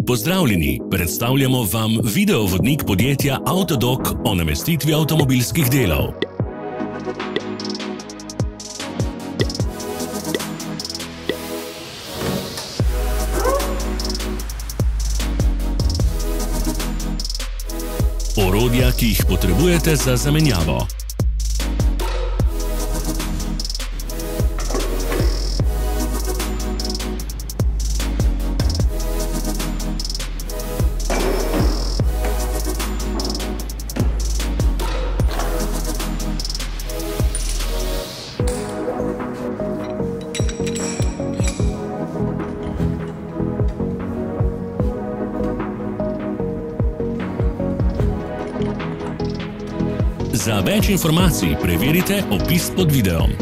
Pozdravljeni, predstavljamo vam videovodnik podjetja Avtodok o namestitvi avtomobilskih delov. Orodja, ki jih potrebujete za zamenjavo. Za več informacij preverite opis pod videom.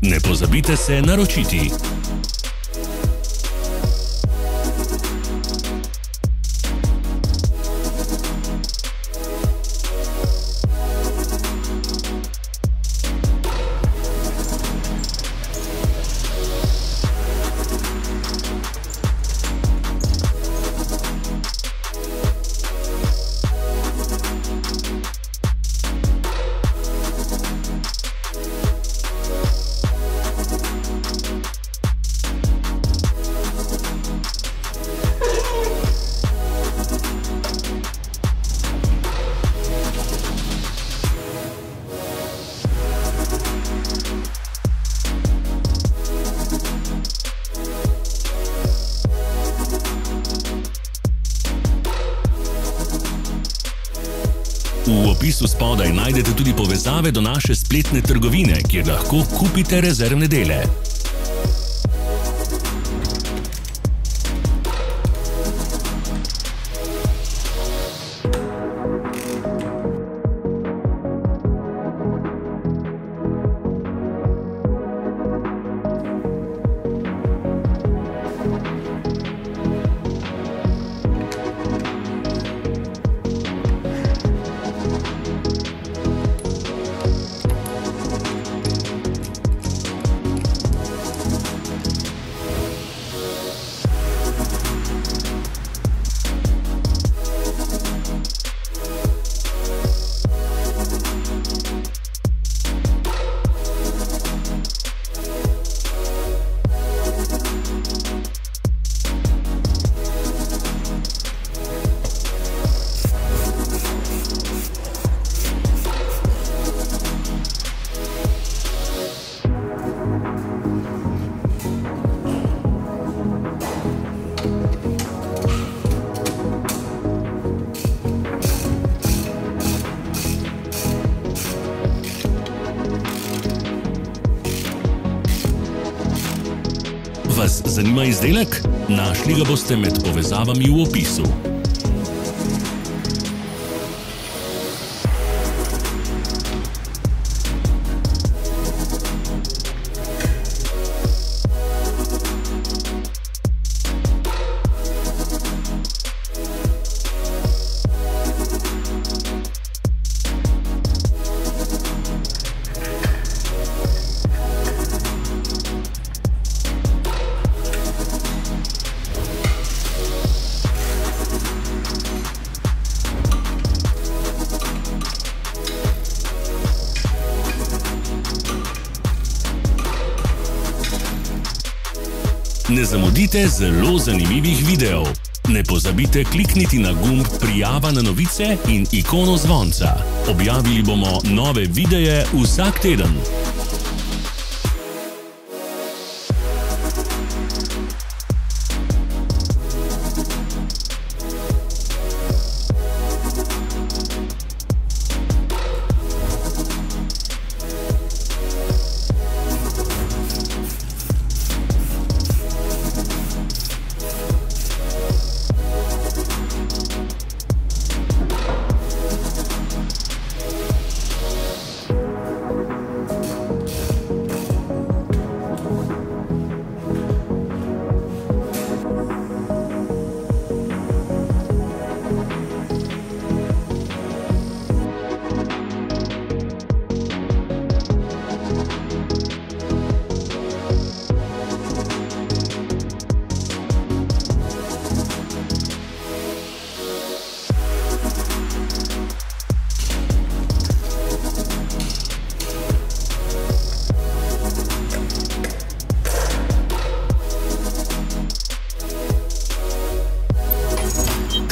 Ne pozabite se naročiti. V opisu spodaj najdete tudi povezave do naše spletne trgovine, kjer lahko kupite rezervne dele. Vas zanima izdelek? Našli ga boste med povezavami v opisu. Ne zamudite zelo zanimivih videov. Ne pozabite klikniti na gumb Prijava na novice in ikono zvonca. Objavili bomo nove videe vsak teden.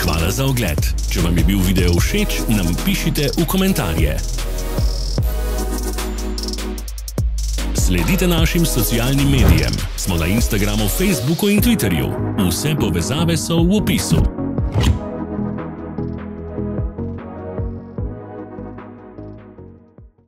Hvala za ogled. Če vam je bil video všeč, nam pišite v komentarje. Sledite našim socialnim medijem. Smo na Instagramu, Facebooku in Twitterju. Vse povezave so v opisu.